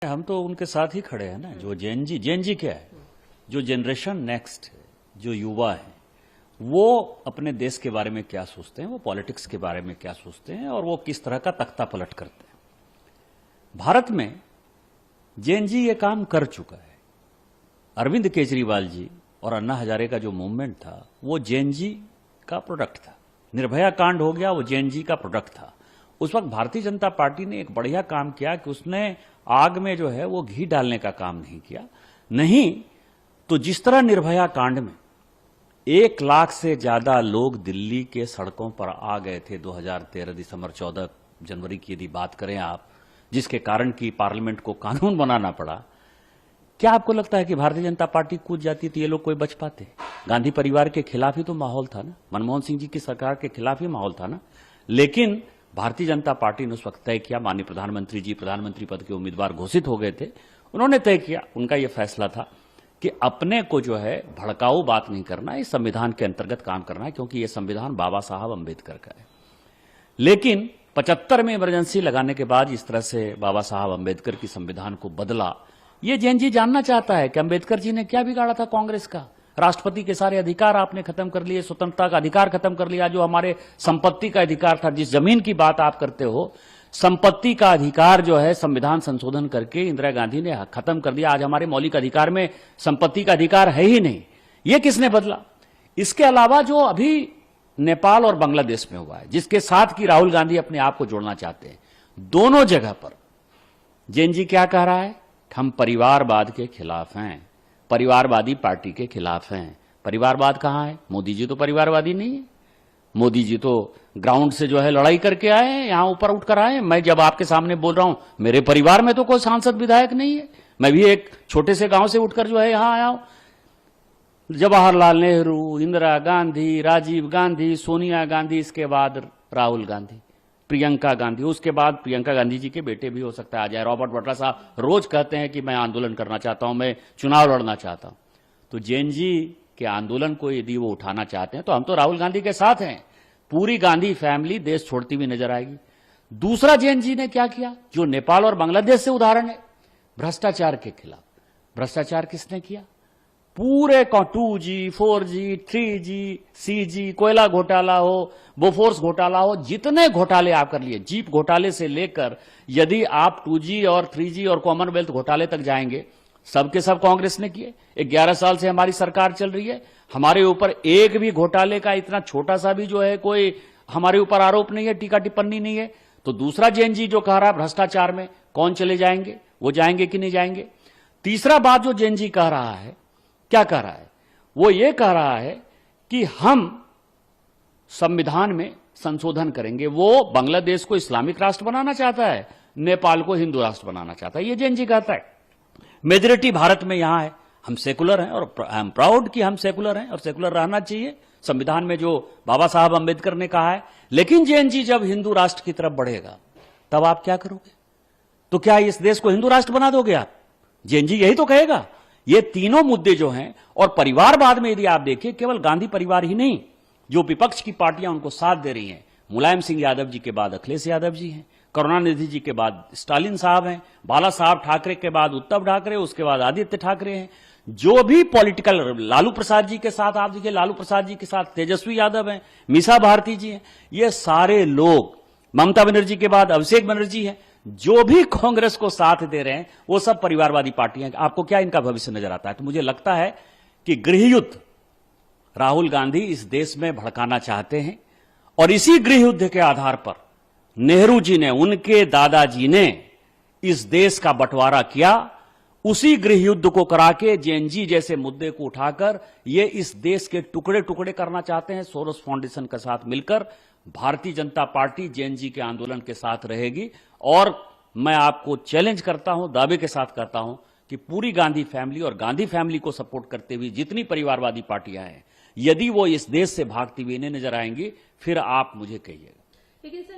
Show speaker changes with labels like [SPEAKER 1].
[SPEAKER 1] हम तो उनके साथ ही खड़े हैं ना। जो जेएनजी क्या है, जो जनरेशन नेक्स्ट है, जो युवा है, वो अपने देश के बारे में क्या सोचते हैं, वो पॉलिटिक्स के बारे में क्या सोचते हैं और वो किस तरह का तख्ता पलट करते हैं। भारत में जेएनजी ये काम कर चुका है। अरविंद केजरीवाल जी और अन्ना हजारे का जो मूवमेंट था वो जेएनजी का प्रोडक्ट था। निर्भया कांड हो गया, वो जेएनजी का प्रोडक्ट था। उस वक्त भारतीय जनता पार्टी ने एक बढ़िया काम किया कि उसने आग में जो है वो घी डालने का काम नहीं किया। नहीं तो जिस तरह निर्भया कांड में 1 लाख से ज्यादा लोग दिल्ली के सड़कों पर आ गए थे 2013 दिसंबर 14 जनवरी की यदि बात करें आप, जिसके कारण कि पार्लियामेंट को कानून बनाना पड़ा, क्या आपको लगता है कि भारतीय जनता पार्टी कूद जाती तो ये लोग कोई बच पाते? गांधी परिवार के खिलाफ ही तो माहौल था ना, मनमोहन सिंह जी की सरकार के खिलाफ ही माहौल था ना। लेकिन भारतीय जनता पार्टी ने उस वक्त तय किया, माननीय प्रधानमंत्री जी प्रधानमंत्री पद के उम्मीदवार घोषित हो गए थे, उन्होंने तय किया, उनका यह फैसला था कि अपने को जो है भड़काऊ बात नहीं करना, इस संविधान के अंतर्गत काम करना है, क्योंकि यह संविधान बाबा साहब अंबेडकर का है। लेकिन 75 में इमरजेंसी लगाने के बाद इस तरह से बाबा साहब अंबेडकर की संविधान को बदला। ये जेएनजी जानना चाहता है कि अंबेडकर जी ने क्या बिगाड़ा था कांग्रेस का। राष्ट्रपति के सारे अधिकार आपने खत्म कर लिए, स्वतंत्रता का अधिकार खत्म कर लिया, जो हमारे संपत्ति का अधिकार था, जिस जमीन की बात आप करते हो, संपत्ति का अधिकार जो है संविधान संशोधन करके इंदिरा गांधी ने खत्म कर दिया। आज हमारे मौलिक अधिकार में संपत्ति का अधिकार है ही नहीं। ये किसने बदला? इसके अलावा जो अभी नेपाल और बांग्लादेश में हुआ है, जिसके साथ की राहुल गांधी अपने आप को जोड़ना चाहते हैं, दोनों जगह पर जेएनजी क्या कह रहा है? हम परिवारवाद के खिलाफ हैं, परिवारवादी पार्टी के खिलाफ हैं। परिवारवाद कहां है? मोदी जी तो परिवारवादी नहीं है। मोदी जी तो ग्राउंड से जो है लड़ाई करके आए हैं, यहां ऊपर उठकर आए हैं। मैं जब आपके सामने बोल रहा हूं, मेरे परिवार में तो कोई सांसद विधायक नहीं है। मैं भी एक छोटे से गांव से उठकर जो है यहां आया हूं। जवाहरलाल नेहरू, इंदिरा गांधी, राजीव गांधी, सोनिया गांधी, इसके बाद राहुल गांधी, प्रियंका गांधी, उसके बाद प्रियंका गांधी जी के बेटे भी हो सकता है आ जाए। रॉबर्ट वाड्रा साहब रोज कहते हैं कि मैं आंदोलन करना चाहता हूं, मैं चुनाव लड़ना चाहता हूं। तो जेएनजी के आंदोलन को यदि वो उठाना चाहते हैं तो हम तो राहुल गांधी के साथ हैं। पूरी गांधी फैमिली देश छोड़ती हुई नजर आएगी। दूसरा जेएनजी ने क्या किया, जो नेपाल और बांग्लादेश से उदाहरण है, भ्रष्टाचार के खिलाफ। भ्रष्टाचार किसने किया? पूरे 2G, 4G, 3G, CG, कोयला घोटाला हो, बोफोर्स घोटाला हो, जितने घोटाले आप कर लिए, जीप घोटाले से लेकर यदि आप 2G और 3G और कॉमनवेल्थ घोटाले तक जाएंगे, सबके सब कांग्रेस ने किए। 11 साल से हमारी सरकार चल रही है, हमारे ऊपर एक भी घोटाले का इतना छोटा सा भी जो है कोई हमारे ऊपर आरोप नहीं है, टीका टिप्पणी नहीं है। तो दूसरा जेएनजी जो कह रहा है भ्रष्टाचार में कौन चले जाएंगे, वो जाएंगे कि नहीं जाएंगे। तीसरा बात जो जेएनजी कह रहा है, क्या कह रहा है? वो ये कह रहा है कि हम संविधान में संशोधन करेंगे। वो बांग्लादेश को इस्लामिक राष्ट्र बनाना चाहता है, नेपाल को हिंदू राष्ट्र बनाना चाहता है। ये जेएनजी कहता है। मेजोरिटी भारत में यहां है, हम सेकुलर हैं और आई एम प्राउड कि हम सेकुलर हैं और सेकुलर रहना चाहिए, संविधान में जो बाबा साहब अंबेडकर ने कहा है। लेकिन जेएनजी जब हिंदू राष्ट्र की तरफ बढ़ेगा तब आप क्या करोगे? तो क्या इस देश को हिंदू राष्ट्र बना दोगे आप? जेएनजी यही तो कहेगा। ये तीनों मुद्दे जो हैं, और परिवारवाद में यदि आप देखिए, केवल गांधी परिवार ही नहीं, जो विपक्ष की पार्टियां उनको साथ दे रही हैं, मुलायम सिंह यादव जी के बाद अखिलेश यादव जी हैं, करुणानिधि जी के बाद स्टालिन साहब हैं, बाला साहब ठाकरे के बाद उद्धव ठाकरे, उसके बाद आदित्य ठाकरे हैं। जो भी पॉलिटिकल, लालू प्रसाद जी के साथ आप देखिए, लालू प्रसाद जी के साथ तेजस्वी यादव हैं, मीसा भारती जी हैं, ये सारे लोग, ममता बनर्जी के बाद अभिषेक बनर्जी हैं, जो भी कांग्रेस को साथ दे रहे हैं वो सब परिवारवादी पार्टियां। आपको क्या इनका भविष्य नजर आता है? तो मुझे लगता है कि गृहयुद्ध राहुल गांधी इस देश में भड़काना चाहते हैं, और इसी गृहयुद्ध के आधार पर नेहरू जी ने, उनके दादाजी ने इस देश का बंटवारा किया। उसी गृहयुद्ध को करा के जेएनजी जैसे मुद्दे को उठाकर ये इस देश के टुकड़े टुकड़े करना चाहते हैं। सोरोस फाउंडेशन के साथ मिलकर भारतीय जनता पार्टी जेएनजी के आंदोलन के साथ रहेगी। और मैं आपको चैलेंज करता हूं, दावे के साथ कहता हूं कि पूरी गांधी फैमिली और गांधी फैमिली को सपोर्ट करते हुए जितनी परिवारवादी पार्टियां हैं, यदि वो इस देश से भागती हुई इन्हें नजर आएंगी, फिर आप मुझे कहिएगा।